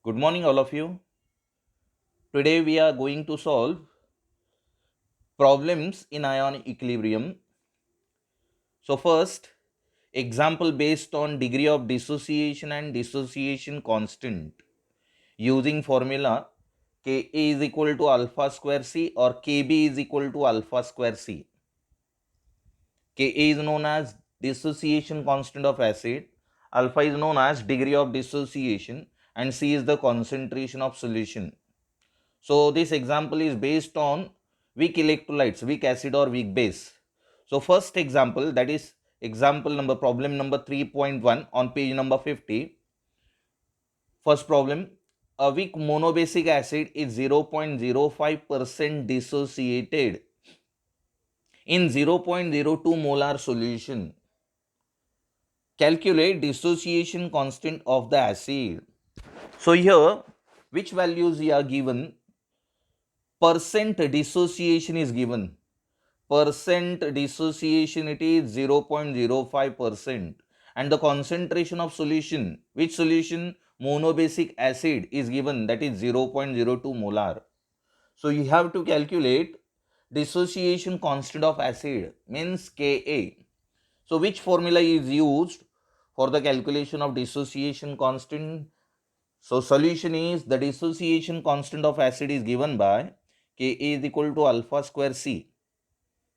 Good morning, all of you. Today we are going to solve problems in ion equilibrium. So, first, example based on degree of dissociation and dissociation constant using formula Ka is equal to alpha square C or Kb is equal to alpha square C. Ka is known as dissociation constant of acid, alpha is known as degree of dissociation, and C is the concentration of solution. So this example is based on weak electrolytes, weak acid or weak base. So first example, that is example number problem number 3.1 on page number 50. First problem, a weak monobasic acid is 0.05% dissociated in 0.02 molar solution. Calculate dissociation constant of the acid. So here, which values are given? Percent dissociation is given. Percent dissociation, it is 0.05%, and the concentration of solution, which solution? Monobasic acid is given, that is 0.02 molar. So you have to calculate dissociation constant of acid, means Ka. So which formula is used for the calculation of dissociation constant? So solution is, the dissociation constant of acid is given by Ka is equal to alpha square C.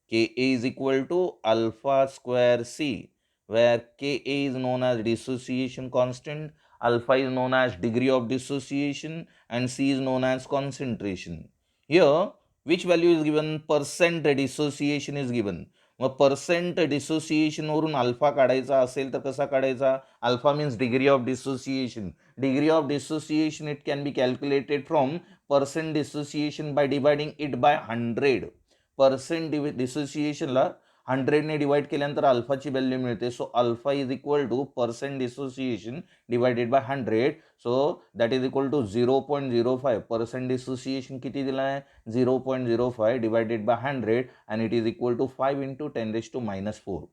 Ka is equal to alpha square C, where Ka is known as dissociation constant, alpha is known as degree of dissociation, and C is known as concentration. Here, which value is given? Percent dissociation is given. मग percent डिसोसिएशनवरून alpha काढायचा असेल तर कसा काढायचा? Alpha means degree of dissociation. Degree of dissociation it can be calculated from percent dissociation by dividing it by 100. Percent डिसोसिएशनला 100ने divide केल्यानंतर अल्फाची व्हॅल्यू मिळते. So alpha is equal to percent dissociation divided by 100. So that is equal to 0.05. Percent dissociation किती दिला आहे? 0.05 divided by 100 and it is equal to 5 into 10 raised to minus 4.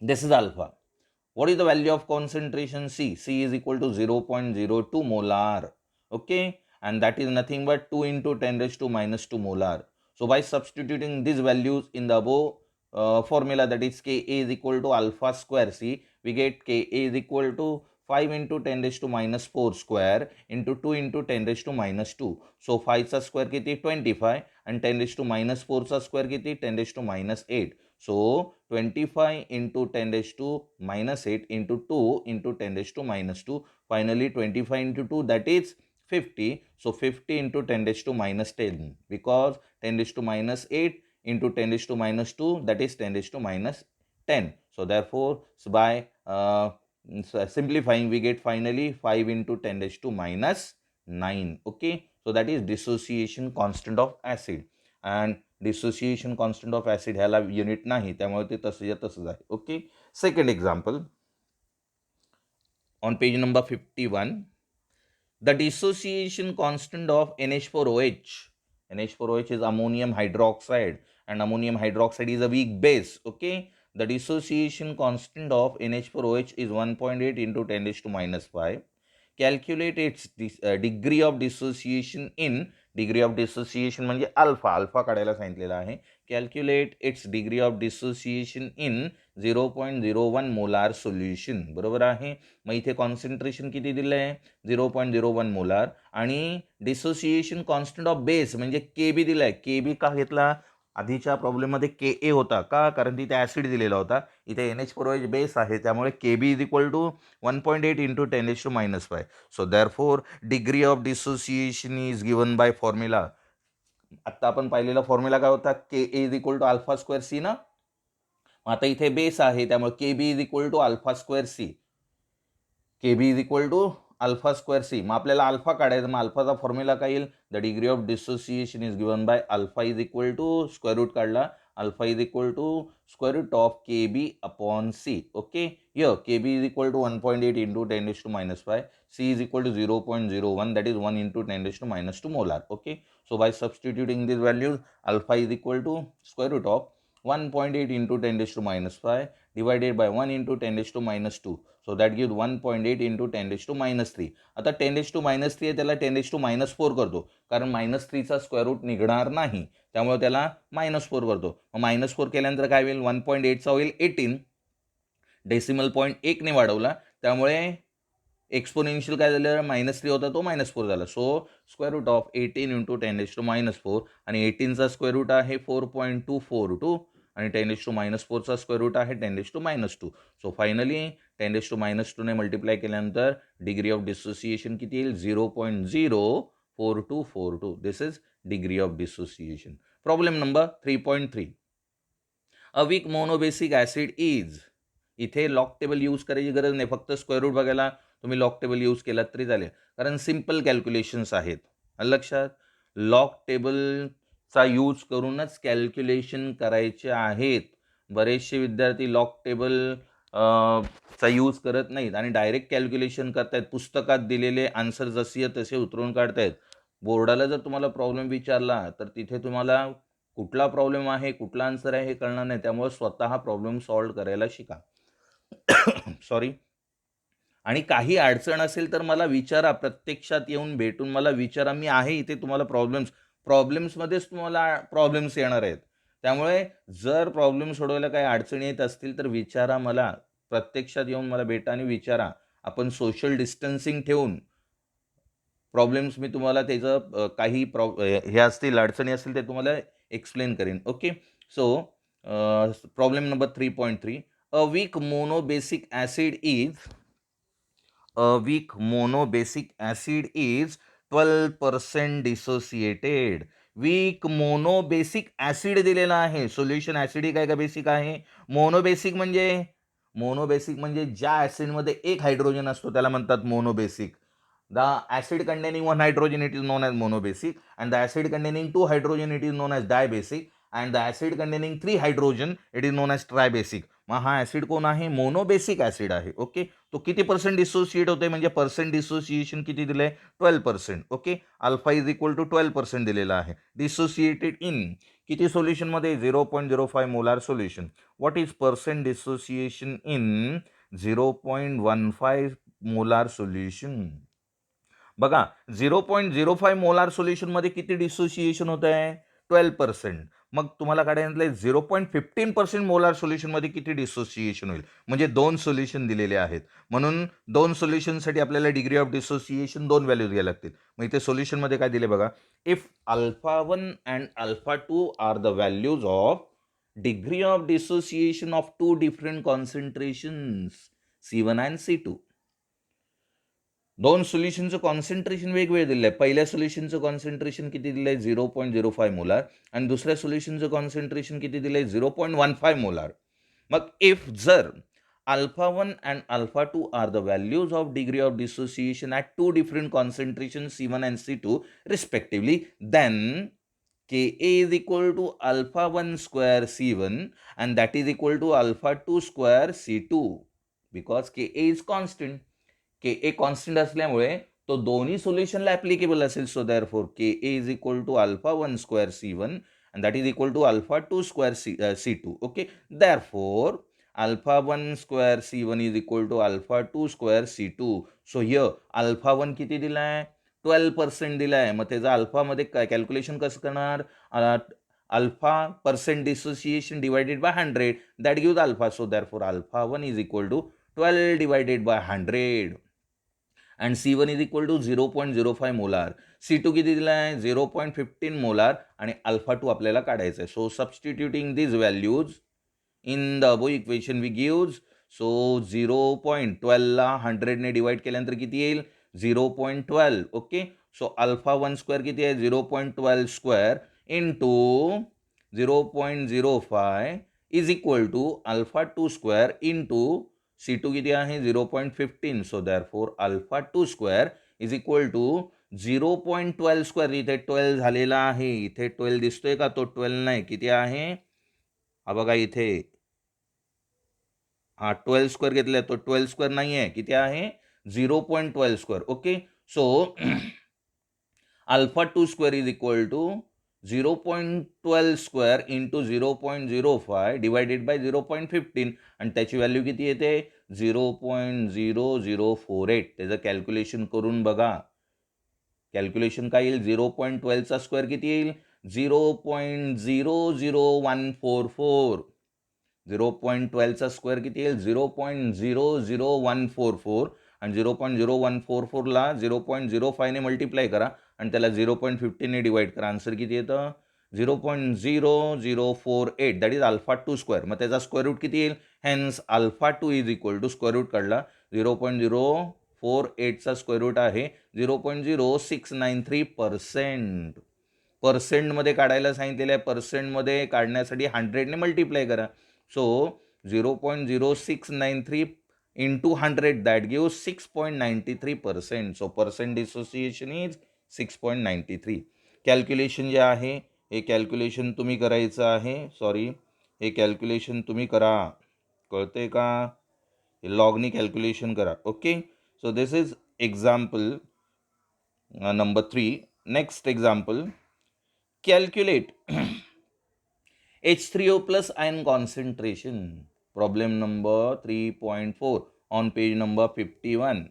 This is alpha. What is the value of concentration? C. C is equal to 0.02 molar. Okay, and that is nothing but 2 into 10 raised to minus 2 molar. So by substituting these values in the above formula, that is Ka is equal to alpha square C, we get Ka is equal to 5 into 10 raised to minus 4 square into 2 into 10 raised to minus 2. So 5 चा square किती? 25, and 10 raised to minus 4 चा square किती? 10 raised to minus 8. So 25 into 10 raised to minus 8 into 2 into 10 raised to minus 2. Finally 25 into 2, that is 50. So 50 into 10 raised to minus 10, because 10 raised to minus 8 into 10 raised to minus 2, that is 10 raised to minus 10. So therefore, by simplifying, we get finally 5 into 10 raised to minus 9. Okay, so that is dissociation constant of acid, and dissociation constant of acid ह्याला unit नाही, त्यामुळे ते तसंच्या तसंच आहे. Okay, second example on page number 51. The dissociation constant of NH4OH. NH4OH is ammonium hydroxide, and ammonium hydroxide is a weak base. Okay, the dissociation constant of NH4OH is 1.8 into 10 raised to minus 5. Calculate its degree of dissociation in, degree of dissociation म्हणजे alpha, alpha काढायला सांगितलेला आहे. Calculate it's degree of dissociation in 0.01 molar solution. बरोबर आहे. मग इथे concentration किती दिलं आहे? 0.01 मोलार, आणि डिसोसिएशन कॉन्स्टंट ऑफ बेस म्हणजे के बी दिला आहे. के बी का घेतला? आधीच्या प्रॉब्लेममध्ये के ए होता. का? कारण तिथे ॲसिड दिलेला होता. इथे NH4OH बेस आहे, त्यामुळे K b is equal to 1.8 into 10 raised to minus 5. So therefore degree of dissociation is given by formula. आत्ता आपण पाहिलेला फॉर्म्युला काय होता? K a is equal to alpha square C ना. आता इथे बेस आहे, त्यामुळे K b is equal to alpha square C. K b is equal to alpha square C. मग आपल्याला अल्फा काढायचं. मग अल्फाचा फॉर्म्युला काय येईल? The degree of dissociation is given by alpha is equal to square root काढला. Alpha is equal to square root of K b upon C. Okay, here K b is equal to 1.8 into 10 raised to minus 5. C is equal to 0.01, that is 1 into 10 raised to minus 2 molar. Okay, so by substituting these values, alpha is equal to square root of 1.8 into 10 raised to minus 5, divided by 1 into 10 raised to minus 2. So that gives 1.8 into 10 raised to minus 3. आता 10 raised to minus 3 आहे, त्याला 10 raised to minus 4 करतो, कारण minus 3चा square route निघणार नाही, त्यामुळे त्याला minus 4 करतो. मग minus 4 केल्यानंतर काय होईल, 1.8चा होईल 18. डेसिमल पॉईंट 1ने वाढवला, त्यामुळे एक्सपोनेन्शियल काय झालं, -3 होता तो -4 झाला. So square root of 18 into 10 raise to -4 आणि 18चा स्क्वेअर रूट आहे 4.242 आणि 10 रेज टू -4चा स्क्वेअर रूट आहे 10 raise to -2. So finally 10 raise to -2 ने मल्टिप्लाय केल्यानंतर डिग्री ऑफ डिसोसिएशन किती येईल, 0.04242. This is degree of dissociation. Problem number 3.3. A weak monobasic acid is, इथे लॉग टेबल यूज करायची गरज नाही, फक्त स्क्वेअर रूट बघायला तुम्ही लॉग टेबल यूज केलात तरी चालेल, कारण सिम्पल कॅल्क्युलेशन्स आहेत. लक्षात, लॉग टेबलचा यूज करूनच कॅल्क्युलेशन करायचे आहेत. बरेचसे विद्यार्थी लॉग टेबल चा यूज करत नाहीत आणि डायरेक्ट कॅल्क्युलेशन करतायत. पुस्तकात दिलेले आन्सर जसे तसे उतरून काढतायत. बोर्डाला जर तुम्हाला प्रॉब्लेम विचारला तर तिथे तुम्हाला कुठला प्रॉब्लेम आहे, कुठला आन्सर आहे हे कळणार नाही. त्यामुळे स्वतः प्रॉब्लेम सॉल्व्ह करायला शिका. सॉरी. आणि काही अडचण असेल तर मला विचारा, प्रत्यक्षात येऊन भेटून मला विचारा. मी आहे इथे. तुम्हाला प्रॉब्लेम्समध्येच तुम्हाला प्रॉब्लेम्स येणार आहेत. त्यामुळे जर प्रॉब्लेम सोडवायला काही अडचणी येत असतील तर विचारा मला, प्रत्यक्षात येऊन मला भेटा आणि विचारा. आपण सोशल डिस्टन्सिंग ठेवून प्रॉब्लेम्स मी तुम्हाला त्याचं काही हे असतील, अडचणी असतील ते तुम्हाला एक्सप्लेन करेन. Okay. So problem number 3.3. A weak monobasic acid is, a weak monobasic acid is 12% dissociated. Weak monobasic acid दिलेला आहे. सोल्युशन ॲसिडिक आहे का बेसिक आहे? मोनोबेसिक म्हणजे ज्या ॲसिडमध्ये एक हायड्रोजन असतो त्याला म्हणतात monobasic. The acid containing one hydrogen, it is known as monobasic, and the acid containing two hydrogen, it is known as dibasic, and the acid containing 3 hydrogen, it is known as tribasic. मग हा acid कोण आहे? Monobasic acid आहे. Okay. तो किती percent dissociate होते, म्हणजे percent dissociation किती दिलं आहे? 12%. Okay. Alpha is equal to 12% दिलेला आहे. डिसोसिएटेड इन किती सोल्युशनमध्ये? 0.05 molar solution. What is percent dissociation in 0.15 molar solution? बघा, 0.05 मोलार सोल्युशनमध्ये किती डिसोसिएशन होत आहे? 12%. मग तुम्हाला काढायचं 0.15% मोलार सोल्युशनमध्ये किती डिसोसिएशन होईल? म्हणजे 2 सोल्युशन दिलेले आहेत, म्हणून 2 सोल्युशनसाठी आपल्याला डिग्री ऑफ डिसोसिएशन 2 व्हॅल्यूज घ्यायला लागतील. मग इथे सोल्युशनमध्ये काय दिले बघा, if α1 and α2 are the values of degree of dissociation of 2 different concentrations C1 and C2. 2 सोल्युशनचं कॉन्सन्ट्रेशन वेगवेगळे दिलं आहे. पहिल्या सोल्युशनचं कॉन्सन्ट्रेशन किती दिलं आहे? 0.05 मोलार आणि दुसऱ्या सोल्युशनचं कॉन्सन्ट्रेशन किती दिलं आहे? 0.15 मोलार. मग जर α1 and α2 are the values of degree of dissociation at 2 different concentration C1 and C2 respectively, then Ka is equal to α1 square C1 and that is equal to α2 square C2 because Ka is constant. Ka constant असल्यामुळे तो दोन्ही सोल्युशनला applicable असेल. So therefore Ka is equal to α1 square C1 and that is equal to α2 square C2. Okay. Therefore α1 square C1 is equal to α2 square C2. So here α1 किती दिला आहे? 12% दिला आहे. मग त्याचा अल्फामध्ये कॅल्क्युलेशन कसं करणार? Alpha percent dissociation divided by 100 that gives alpha. So therefore α1 is equal to 12 divided by 100 and C1 is equal to 0.05 molar. C2 किती दिला आहे? 0.15 मोलार आणि अल्फा 2 आपल्याला काढायचं आहे. So substituting this values in the above equation we gives. सो 0.12 ला 100 ने डिवाइड केल्यानंतर किती येईल? 0.12. ओके. सो अल्फा 1 स्क्वेअर किती आहे? 0.12 square into 0.05 is equal to alpha 2 square into C2 किती आहे? 0.15. So therefore α2 square is equal to 0.12 square. इथे 12 झालेला आहे. इथे 12 दिसतोय का? तो 12 नाही. किती आहे? हा बघा इथे. हा 12 स्क्वेअर घेतलाय, तो 12 स्क्वेअर नाही आहे. किती आहे? 0.12 square. Okay. So α2 square is equal to 0.12 square into 0.05 divided by 0.15 आणि त्याची व्हॅल्यू किती येते 0.0048. त्याचं कॅल्क्युलेशन करून बघा. कॅल्क्युलेशन काय येईल 0.12चा स्क्वेअर किती येईल 0.00144. 0.12चा स्क्वेअर किती येईल 0.00144 आणि 0.0144ला 0.05 ने मल्टिप्लाय करा आणि त्याला 0.15 ने डिवाइड करा. आन्सर किती येतं 0.0048. That is alpha 2 square. मग त्याचा स्क्वेअर रूट किती येईल hence alpha 2 is equal to square root काढला 0.048चा स्क्वेअर रूट आहे 0.0693%. पर्सेंटमध्ये काढायला सांगितलेलं आहे. पर्सेंटमध्ये काढण्यासाठी 100ने मल्टिप्लाय करा. So 0.0693 into 100 that gives 6.93%. So percent dissociation is 6.93. Calculation जे आहे हे कॅल्क्युलेशन तुम्ही करायचं आहे. हे कॅल्क्युलेशन तुम्ही करा. कळते का? लॉगनी कॅल्क्युलेशन करा. Okay. So this is example number 3. Next example calculate H3O plus ion concentration. Problem number 3.4 on page number 51.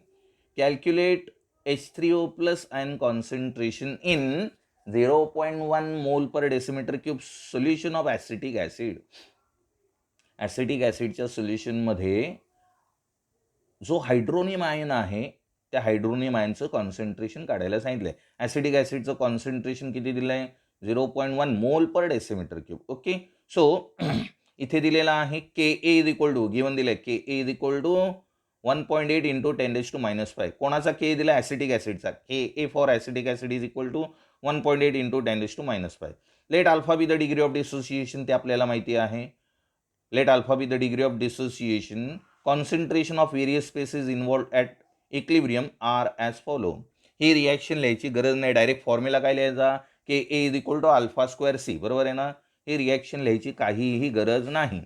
Calculate H3O plus ion concentration in 0.1 mole per decimeter cube solution of acetic acid. Acetic ॲसिडच्या सोल्युशनमध्ये जो hydronium ion आहे त्या hydronium आयनचं concentration काढायला सांगितलं आहे. Acetic ॲसिडचं concentration किती दिलं आहे 0.1 mole per decimetre cube. Okay. So इथे दिलेला आहे K a is equal to given दिलं आहे K a is equal to 1.8 into 10⁻⁵. कोणाचा के दिला ॲसिटिक ॲसिडचा K a for acetic acid is equal to 1.8 into 10⁻⁵. Let alpha be the degree of dissociation ते आपल्याला माहिती आहे. Let alpha be the degree of dissociation. Concentration of various species involved at equilibrium are as follow. ही reaction लिहायची गरज नाही. Direct formula काय लिहायचा K a is equal to alpha square C. बरोबर आहे ना. ही रिॲक्शन लिहायची काहीही गरज नाही.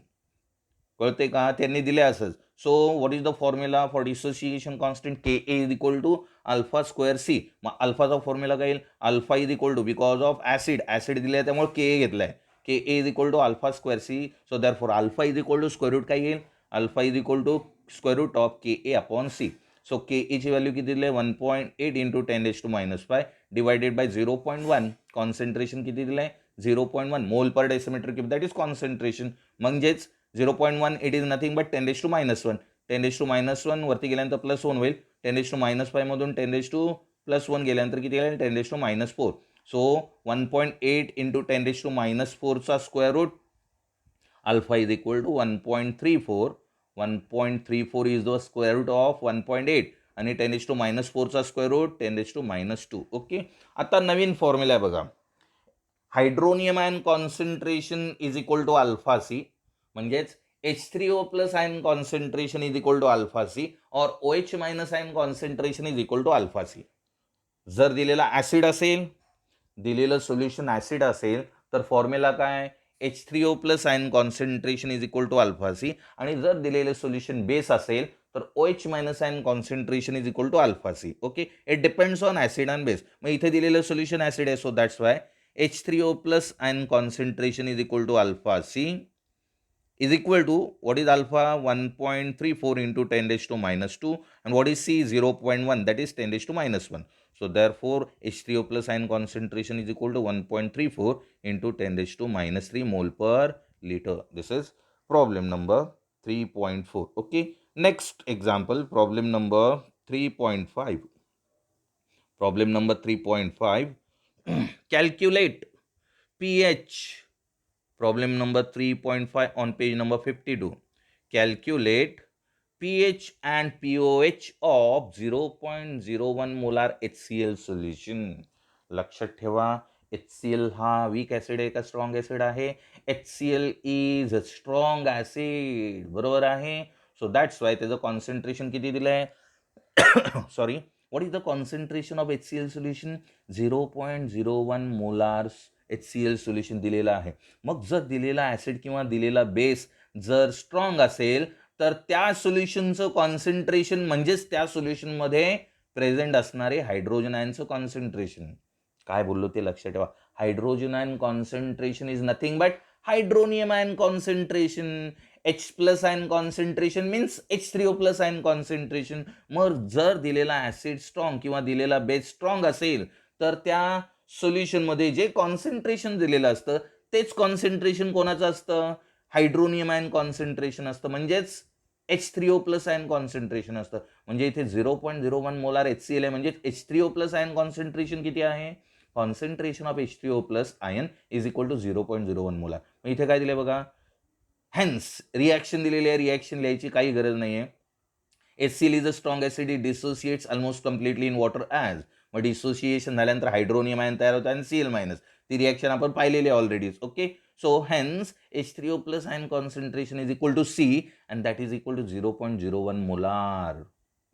कळते का? त्यांनी दिले असंच. So what is the formula for dissociation constant K a is equal to alpha square C. मग अल्फाचा फॉर्म्युला काय येईल alpha is equal to because of acid दिले आहे त्यामुळे के ए घेतलाय K a is equal to alpha square C. So therefore alpha is equal to square root काय येईल alpha is equal to square root of K a upon C. So के एची value किती दिली आहे 1.8 into 10⁻⁵ divided by 0.1. Concentration किती दिलं आहे 0.1 mole per decimetre cube. That is concentration. म्हणजेच 0.1 इट इज नथिंग बट 10⁻⁻1. 10⁻⁻1 वरती गेल्यानंतर +1 होईल. 10⁻⁵ मधून 10⁻+1 गेल्यानंतर किती येईल 10⁻⁴. सो 1.8 इंटू 10⁻⁴चा square root alpha is equal to 1.34. 1.34 is the square root of 1.8 आणि 10⁻⁴चा स्क्वेअर रूट 10⁻². ओके. आता नवीन फॉर्म्युला बघा. Hydronium ion concentration is equal to alpha C. म्हणजेच H3O plus ion concentration is equal to alpha C और OH minus ion concentration is equal to alpha C. जर दिलेला acid असेल दिलेलं solution acid असेल तर फॉर्म्युला काय H3O plus ion concentration is equal to alpha C. आणि जर दिलेलं सोल्युशन बेस असेल तर OH minus ion concentration is equal to alpha C. Okay. It depends on acid and base. मग इथे दिलेलं सोल्युशन ॲसिड आहे so that's why H3O plus ion concentration is equal to alpha C is equal to what is alpha 1.34 into 10⁻², and what is C 0.1 that is 10⁻⁻1. So therefore H3O plus ion concentration is equal to 1.34 into 10⁻³ mole per liter. This is problem number 3.4. Okay. Next example, problem number 3.5. Problem number 3.5. Calculate pH. Problem number 3.5 on page number 52. Calculate pH and pOH of 0.01 molar HCl solution. लक्षात ठेवा HCl हा weak acid आहे का strong acid आहे. HCl is a strong acid. बरोबर आहे. So that's Y त्याचं concentration किती दिलं आहे sorry what is the concentration of HCl solution 0.01 molars HCl solution दिलेला आहे. मग जर दिलेला ॲसिड किंवा दिलेला बेस जर स्ट्रॉंग असेल तर त्या सोल्युशनचं कॉन्सन्ट्रेशन म्हणजेच त्या सोल्युशनमध्ये प्रेझेंट असणारे हायड्रोजन आयनचं कॉन्सन्ट्रेशन. काय बोललो ते लक्षात ठेवा. Hydrogen ion concentration is nothing but hydronium ion concentration. H plus ion concentration means H3O plus ion concentration. मग जर दिलेला ऍसिड स्ट्रॉंग किंवा दिलेला बेस स्ट्रॉंग असेल तर त्या सोल्युशनमध्ये जे कॉन्सन्ट्रेशन दिलेलं असतं तेच कॉन्सन्ट्रेशन कोणाचं असतं, हायड्रोनियम आयन कॉन्सन्ट्रेशन असतं, म्हणजेच H3O प्लस आयन कॉन्सन्ट्रेशन असतं. म्हणजे इथे 0.01 मोलार HCl आहे, म्हणजे H3O प्लस आयन कॉन्सन्ट्रेशन किती आहे, concentration of H3O plus ion is equal to 0.01 molar. मग इथे काय दिले बघा, हेन्स रिॲक्शन दिलेली आहे, रिॲक्शन लिहायची काही गरज नाही आहे. HCl is a strong acid, it dissociates almost completely in water as. मग डिसोसिएशन झाल्यानंतर हायड्रोनियम आयन तयार होतं आणि Cl-. ती रिॲक्शन आपण पाहिलेली आहे ऑलरेडीच. Okay, so hence H3O plus ion concentration is equal to C and that is equal to 0.01 molar.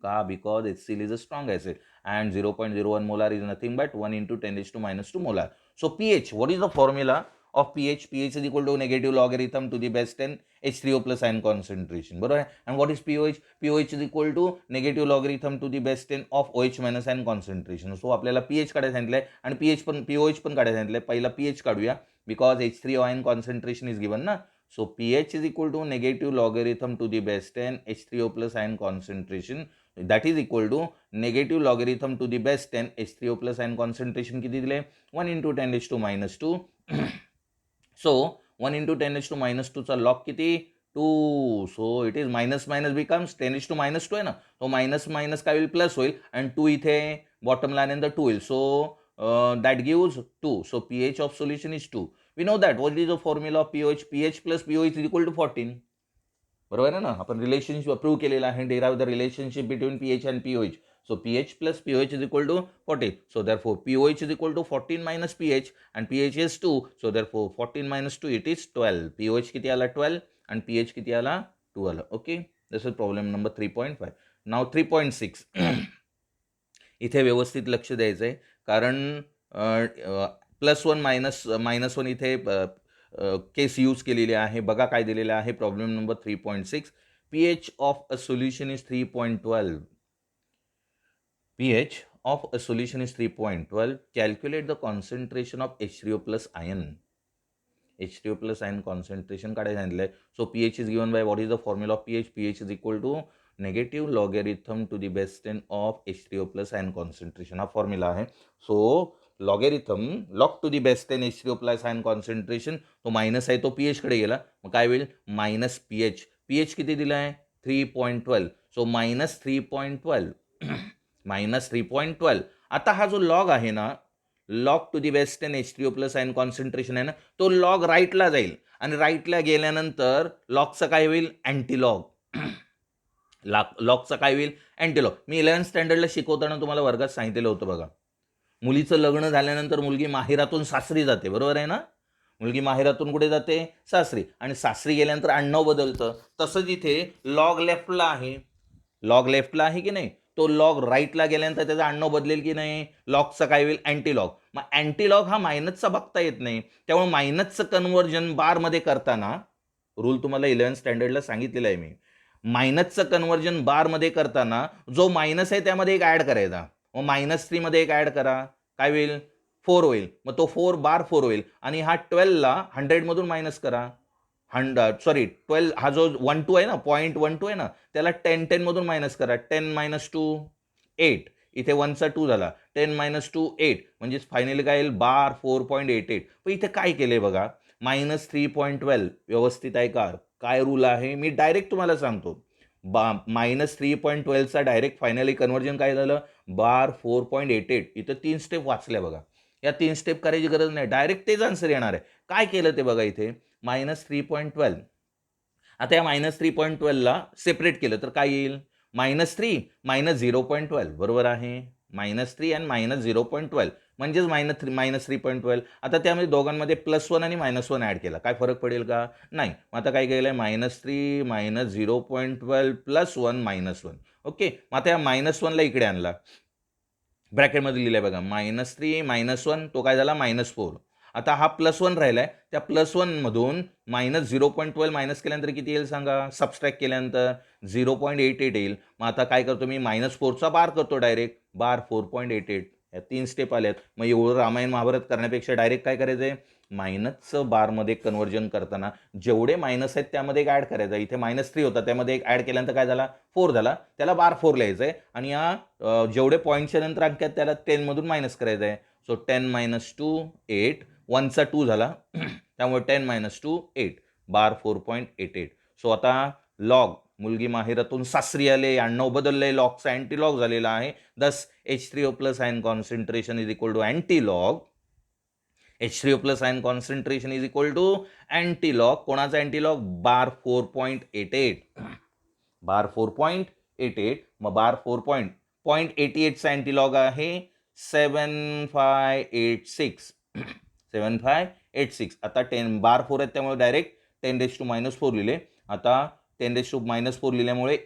Ka? Because HCl is a strong acid and 0.01 molar is nothing but 1 into 10 raised to minus 2 molar. So pH, what is the formula of pH? pH is equal to negative logarithm to the base 10 H3O plus ion concentration. बरोबर. And what is pOH? pOH is equal to negative logarithm to the base 10 of OH minus ion concentration. So आपल्याला pH काढायला सांगितलंय आणि pOH पण काढायला सांगितलंय. पहिला pH काढूया because H3O ion concentration is given na. So pH is equal to negative logarithm to the base 10 H3O plus ion concentration, that is equal to negative logarithm to the base 10 H3O plus ion concentration किती दिले, 1 into 10 raised to minus 2. So 1 into 10 raised to minus 2 चा log किती, 2. So it is minus minus becomes 10 raised to minus 2 आहे ना, तो minus minus काय होईल, plus होईल and 2 इथे bottom line and the 2 होईल. So that gives 2. So pH of solution is 2. We know that. What is the formula of pH? pH plus pOH is equal to 14. बरोबर आहे ना, आपण relationship prove केलेला आहे, derive the relationship between pH and pOH. So pH plus pOH is equal to 14. So therefore pOH is equal to 14 minus pH and pH is 2. So therefore 14 minus 2 it is 12. pOH किती आला, 12 and pH किती आला, 2 आला. Okay, this is problem number 3.5. Now 3.6. इथे व्यवस्थित लक्ष द्यायचं आहे कारण +1 -1 इथे केस यूज केलेली आहे. बघा काय दिलेलं आहे, problem number 3.6. pH of a solution is 3.12. pH of a solution is 3.12. Calculate the concentration of H3O plus ion. H3O plus ion concentration काढायला सांगितलंय. So pH is given by, what is the formula of pH? pH is equal to negative logarithm to the base 10 of H3O plus ion concentration. हा formula आहे. So logarithm log to the base 10 H3O plus ion concentration, तो minus आहे, तो pH कडे गेला, मग काय होईल, मायनस pH. pH किती दिला आहे, 3.12. So minus 3.12 minus 3.12. आता हा जो लॉग आहे ना, log to the base 10 H3O plus ion concentration आहे ना, तो लॉग राईटला जाईल आणि राईटला गेल्यानंतर लॉगचं काय होईल, अँटीलॉग. लॉगचं काय होईल, अँटीलॉग. मी 11th स्टँडर्डला शिकवताना तुम्हाला वर्गात सांगितलेलं होतं बघा, मुलीचं लग्न झाल्यानंतर मुलगी माहेरातून सासरी जाते, बरोबर आहे ना, मुलगी माहेरातून कुठे जाते, सासरी, आणि सासरी गेल्यानंतर आडनाव बदलतं. तसंच इथे लॉग लेफ्टला आहे, लॉग लेफ्टला आहे की नाही, तो लॉग राईटला गेल्यानंतर त्याचं आडनाव बदलेल की नाही, लॉगचा काय होईल, अँटीलॉग. मग अँटीलॉग हा मायनसचा बघता येत नाही, त्यामुळे मायनसचं कन्व्हर्जन बारमध्ये करताना, रूल तुम्हाला 11th स्टँडर्डला सांगितलेला आहे मी, मायनसचं कन्व्हर्जन बारमध्ये करताना जो मायनस आहे त्यामध्ये एक ॲड करायचा. मग -3 मध्ये एक ॲड करा, काय होईल, 4 होईल. मग तो 4 बार 4 होईल आणि हा 12ला 100 मधून मायनस करा, 12 हा जो 1-2 आहे ना, 0.12 आहे ना, त्याला 10 मधून मायनस करा. 10 - 2 8. इथे 1चा 2 झाला, 10 - 2 8, म्हणजे फायनली काय येईल, बार 4.88. पण इथे काय केलंय बघा, -3.12. व्यवस्थित आहे का, काय रूल आहे मी डायरेक्ट तुम्हाला सांगतो. -3.12चा डायरेक्ट फायनली कन्व्हर्जन काय झालं, बार 4.88. इथं 3 स्टेप वाचल्या बघा, या 3 स्टेप करायची गरज नाही, डायरेक्ट तेच आन्सर येणार आहे. काय केलं ते बघा, इथे -3.12. आता या -3.12ला सेपरेट केलं तर काय येईल, -3 - 0.12, बरोबर आहे, -3 आणि -0.12 म्हणजेच -3.12. आता त्यामध्ये दोघांमध्ये +1 आणि -1 ॲड केला, काय फरक पडेल का, नाही. मग आता काय केलं आहे, -3 - 0.12 +1 -1. ओके, मग आता या -1ला इकडे आणला, ब्रॅकेटमध्ये लिहिलं आहे बघा, -3 - 1, तो काय झाला, -4. आता हा +1 राहिलाय, त्या +1 मधून -0.12 मायनस केल्यानंतर किती येईल सांगा, सबस्ट्रॅक्ट केल्यानंतर 0.88 येईल. मग आता काय करतो मी, -4चा बार करतो डायरेक्ट, बार 4.88. या 3 स्टेप आल्यात. मग एवढं रामायण महाभारत करण्यापेक्षा डायरेक्ट काय करायचं आहे, मायनसचं बारमध्ये कन्व्हर्जन करताना जेवढे मायनस आहेत त्यामध्ये एक ॲड करायचं. इथे -3 होता, त्यामध्ये एक ॲड केल्यानंतर काय झाला, 4 झाला, त्याला बार 4 लिहायचं आहे आणि या जेवढे पॉईंटच्या नंतर अंक आहेत त्याला 10 मधून मायनस करायचं आहे. सो 10 - 2 8, 1चा 2 झाला त्यामुळे 10 - 2 8, बार 4.88. सो आता लॉग, मुलगी माहेरातून सासरी आले, आडनाव बदलले, लॉगचा अँटी लॉग झालेला आहे. Thus H3O plus ion concentration is equal to anti log. H3O plus ion concentration is equal to anti log. कोणाचा अँटी लॉग, बार 4.88, बार 4.88. मग बार 4.88चा अँटी लॉग आहे 7586. 7586. आता 10 बार 4 आहेत त्यामुळे डायरेक्ट 10⁻⁻4 लिहिले. आता 10⁻⁻4 लिहिल्यामुळे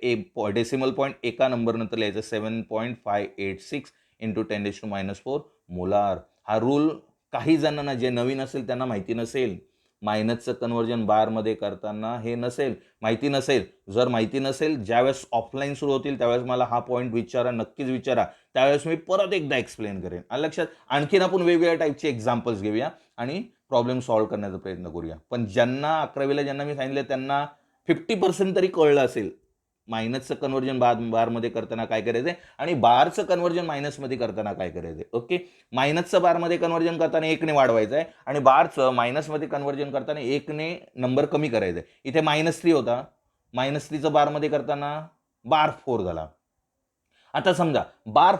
डेसिमल पॉईंट एका नंबर नंतर लिहायचं 7.586 इंटू 10⁻⁻4 मोलार. हा रूल काही जणांना, जे नवीन असेल त्यांना माहिती नसेल. मायनसचं कन्व्हर्जन बारमध्ये करताना हे माहिती नसेल. जर माहिती नसेल, ज्यावेळेस ऑफलाईन सुरू होतील त्यावेळेस मला हा पॉईंट विचारा, नक्कीच विचारा. त्यावेळेस मी परत एकदा एक्सप्लेन करेन. लक्षात. आणखीन आपण वेगवेगळ्या टाईपचे एक्झाम्पल्स घेऊया आणि प्रॉब्लेम सॉल्व्ह करण्याचा प्रयत्न करूया. पण ज्यांना 11वीला ज्यांना मी सांगितलं त्यांना 50% तरी कळलं असेल मायनसचं कन्व्हर्जन बारमध्ये करताना काय करायचं आणि बारचं कन्व्हर्जन मायनसमध्ये करताना काय करायचं. ओके. मायनसचं बारमध्ये कन्व्हर्जन करताना 1ने वाढवायचं आहे आणि बारचं मायनसमध्ये कन्व्हर्जन करताना 1ने नंबर कमी करायचा आहे. इथे -3 होता, -3चं बारमध्ये करताना बार 4 झाला. आता समजा बार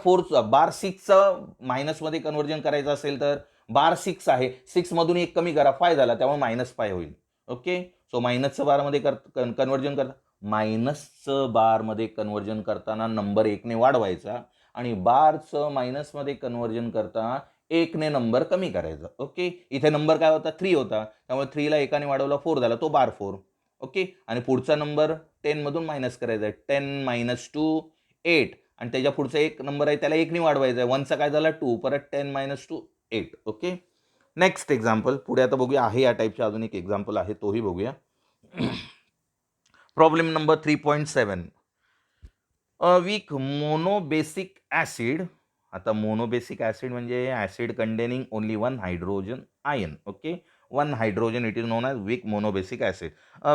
6चं मायनसमध्ये कन्व्हर्जन करायचं असेल तर बार 6 आहे, 6 मधून 1 कमी करा, 5 झाला, त्यामुळे -5 होईल. ओके. सो मायनसचं बारमध्ये कन्व्हर्जन करता, मायनसचं बारमध्ये कन्व्हर्जन करताना नंबर 1ने वाढवायचा आणि बारचं मायनसमध्ये कन्व्हर्जन करताना 1ने नंबर कमी करायचा. ओके. इथे नंबर काय होता, 3 होता, त्यामुळे 3ला 1ने वाढवला 4 झाला, तो बार 4. ओके. आणि पुढचा नंबर 10 मधून मायनस करायचा आहे, 10 - 2 8 आणि त्याच्या पुढचा एक नंबर आहे त्याला 1ने वाढवायचा आहे, 1चा काय झाला 2, परत 10 - 2 8. ओके. नेक्स्ट एक्झाम्पल पुढे आता बघूया. आहे या टाईपचे अजून एक एक्झाम्पल आहे, तोही बघूया. Problem number 3.7. A weak monobasic acid. आता मोनोबेसिक ॲसिड म्हणजे acid containing only 1 hydrogen ion. Okay. 1 hydrogen, it is known as weak monobasic acid.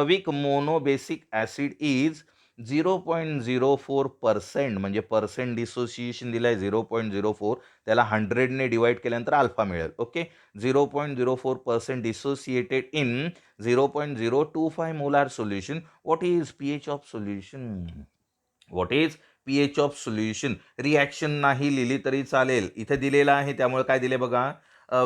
Weak monobasic acid is 0.04%, म्हणजे पर्सेंट डिसोसिएशन दिलं आहे 0.04, त्याला 100ने डिवाइड केल्यानंतर अल्फा मिळेल. Okay. 0.04% dissociated in 0.025 molar solution. What is pH of solution? What is pH of solution? Reaction नाही लिहिली तरी चालेल, इथे दिलेलं आहे त्यामुळे काय दिले बघा,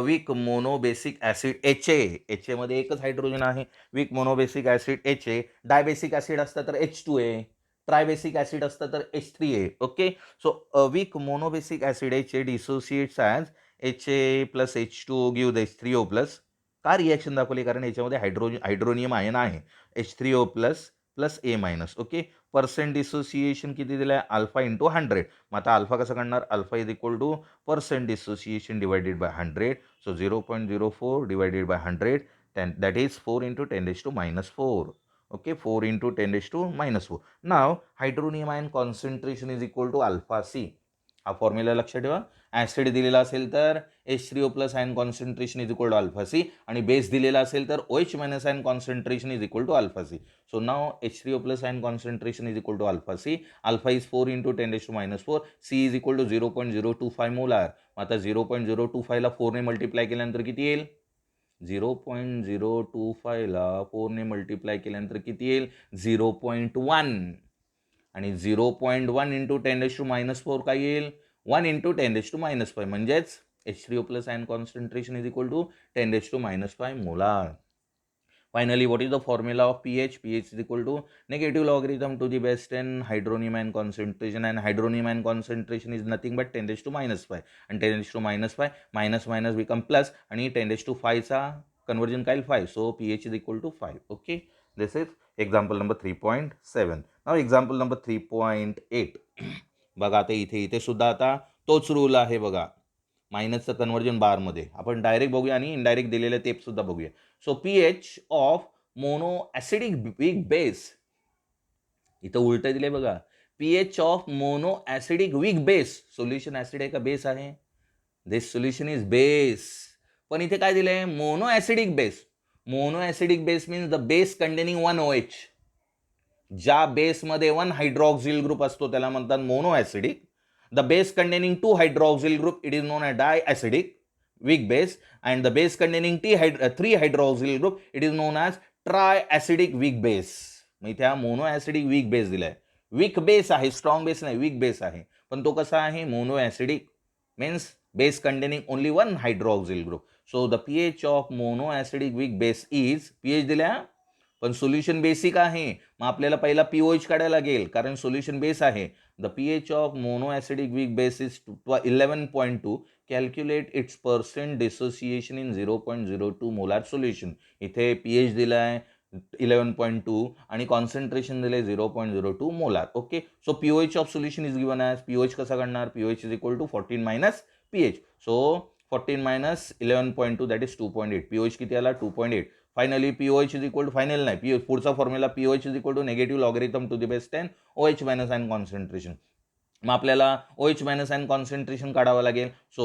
वीक मोनोबेसिक ॲसिड HA मध्ये एकच हायड्रोजन आहे. Weak monobasic acid HA. Dibasic acid असतं तर H2A, ट्रायबेसिक ॲसिड असतं तर H3A. Okay. So weak monobasic acid HA dissociates as HA plus H2O give H3O plus. का रिॲक्शन दाखवली? कारण याच्यामध्ये हायड्रोनियम आयन आहे, H3O plus plus A minus. Okay. Percent dissociation किती दिलं आहे, अल्फा इंटू 100. मग आता अल्फा कसं काढणार, alpha is equal to percent dissociation divided by 100. So 0.04 divided by 100, that is 4 into 10⁻⁻4. Okay. 4 into 10⁻⁻4. Now hydronium ion concentration is equal to alpha C. हा formula लक्षात ठेवा. ॲसिड दिलेला असेल तर H3O plus ion concentration is equal to alpha C आणि base दिलेला असेल तर OH minus ion concentration is equal to alpha C. So now H3O plus ion concentration is equal to alpha C. Alpha is 4 into 10⁻⁻4. C is equal to 0.025 molar. आता 0.025 ला 4 ने multiply केल्यानंतर किती येईल? 0.025 ला 4 ने मल्टिप्लाय केल्यानंतर किती येईल? 0.1. आणि 0.1 इंटू 10⁻⁻4 काय येईल? 1 इंटू 10⁻⁻5, म्हणजेच H3O plus ion concentration is equal to 10⁻⁻5 molar. Finally, what is the formula of pH? pH is equal to negative logarithm to the base 10 hydronium ion concentration, and hydronium ion concentration is nothing but 10⁻⁻5, and 10⁻⁻5 minus minus become plus, आणि 10⁻5 चा conversion काय 5. So pH is equal to 5. Okay. This is example number 3.7. Now example number 3.8. बघा आता इथे सुद्धा आता तोच rule आहे बघा, मायनसचं कन्व्हर्जन बारमध्ये. आपण डायरेक्ट बघूया आणि इनडायरेक्ट दिलेले टेप सुद्धा बघूया. So pH of mono acidic weak base, इथं उलट दिले बघा, pH of mono acidic weak base. Solution acid आहे का बेस आहे? This solution is base. पण इथे काय दिलंय, mono acidic base. Mono acidic base means the base containing 1 OH. ज्या बेसमध्ये 1 हायड्रॉक्सिल ग्रुप असतो त्याला म्हणतात mono acidic. The base containing 2 hydroxyl group it is known as di acidic weak base, and the base containing 3 hydroxyl group it is known as triacidic weak base. मग इथे हा mono acidic weak base दिलाय. Weak base आहे, strong base नाही, weak base आहे. पण तो कसा आहे, mono acidic means base containing only 1 hydroxyl group. So the pH of mono acidic weak base is, pH दिल्या पण सोल्युशन बेसिक आहे, मग आपल्याला पहिला पीओएच काढायला लागेल कारण सोल्युशन बेस आहे. The pH of mono acidic weak base is 11.2. Calculate its percent dissociation in 0.02 molar solution. इथे pH दिलाय 11.2 आणि कॉन्सन्ट्रेशन दिले 0.02 molar. Okay, so pOH of solution is given as, pOH कसा काढणार, pOH is equal to 14 minus pH. So 14 minus 11.2 that is 2.8. POH किती आला, 2.8. Finally pOH is equal to, final नाही, pOH पुढचा formula, pOH is equal to negative logarithm to the base 10 OH minus ion concentration. मग आपल्याला OH minus ion concentration काढावं लागेल. So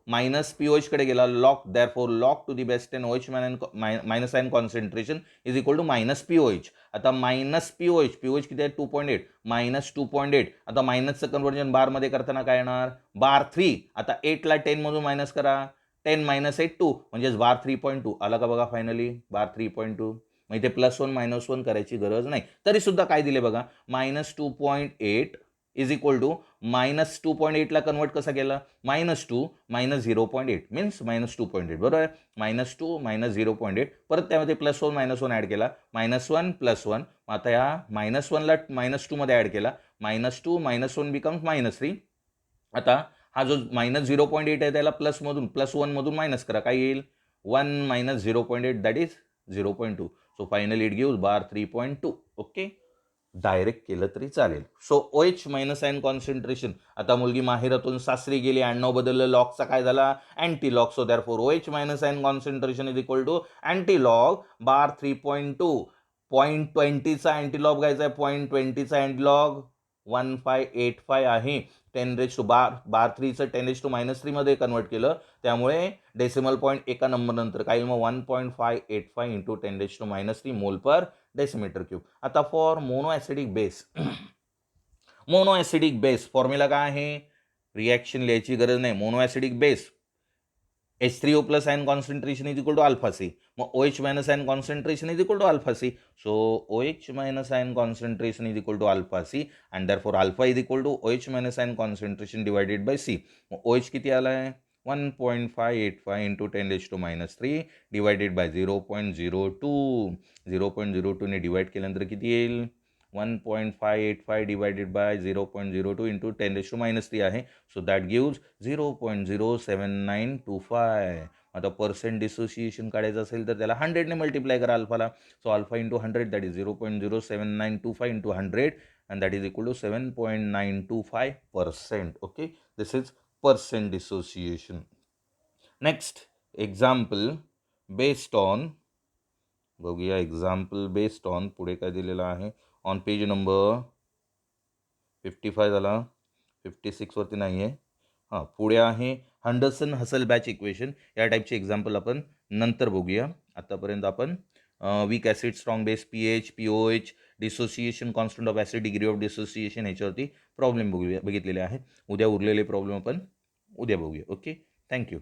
minus pOH कडे गेला, log therefore log to the base 10 OH minus ion concentration is equal to minus pOH. आता minus pOH, pOH किती आहे, 2.8 minus 2.8. आता मायनसचं कन्व्हर्जन बारमध्ये करताना काय येणार, बार 3. आता 8ला 10 मधून मायनस करा, 10 मायनस 8 2 म्हणजेच बार 3.2 आला का बघा, फायनली बार 3.2. मग इथे +1 - 1 करायची गरज नाही. तरी सुद्धा काय दिले बघा, -2.8 इज इक्वल टू -2.8ला कन्वर्ट कसा केला, -2 - 0.8 मीन्स -2.8, बरोबर आहे. -2 - 0.8, परत त्यामध्ये +1 - 1 ॲड केला, -1 +1. आता या -1ला -2 मध्ये ॲड केला, -2 - 1 बिकम्स -3. आता हा जो -0.8 आहे त्याला +1 मधून मायनस करा, काय येईल, 1 - 0.8 that is 0.2. So finally it gives bar 3.2. Okay, direct केलं तरी चालेल. So OH minus ion concentration, आता मुलगी माहेरातून सासरी गेली, आडनाव बदललं, लॉगचा काय झाला, antilog. So therefore OH minus ion concentration is equal to anti log bar 3.2. 0.20चा अँटी लॉग घ्यायचा आहे, 0.20चा अँटी लॉग 1585 आहे. 10 बार 3चं 10⁻³ मध्ये कन्वर्ट केलं, त्यामुळे डेसिमल पॉईंट एका नंबर नंतर काय, मग 1.585 इंटू 10⁻³ मोल पर डेसिमीटर क्यूब. आता for mono acidic base, mono acidic base formula काय आहे, रिॲक्शन लिहायची गरज नाही. Mono acidic base H3O plus ion concentration is equal to alpha C. मग OH minus ion concentration is equal to alpha C. So OH minus ion concentration is equal to alpha C, and therefore alpha is equal to OH minus ion concentration divided by C. मग OH किती आला आहे, 1.585 into 10⁻³ divided by 0.02. 0.02 ने divide केल्यानंतर किती येईल, 1.585 divided by 0.02 into 10⁻³ आहे. So that gives 0.07925. आता पर्सेंट डिसोसिएशन काढायचं असेल तर त्याला 100ने मल्टिप्लाय करा अल्फाला. So alpha into 100 that is 0.07925 into 100 and that is equal to 7.925%. Okay, this is percent dissociation. Next example based on, बघूया एक्झाम्पल बेस्ड ऑन, पुढे काय दिलेलं आहे, ऑन पेज नंबर 55 झाला, 56 वरती नाही आहे. हां, पुढे आहे हंडरसन हसल बॅच इक्वेशन. या टाईपचे एक्झाम्पल आपण नंतर बघूया. आतापर्यंत आपण weak acid, strong base, pH, pOH, dissociation, constant of acid, degree of dissociation, ह्याच्यावरती प्रॉब्लेम बघितलेले आहेत. उद्या उरलेले प्रॉब्लेम आपण उद्या बघूया. Okay, thank you.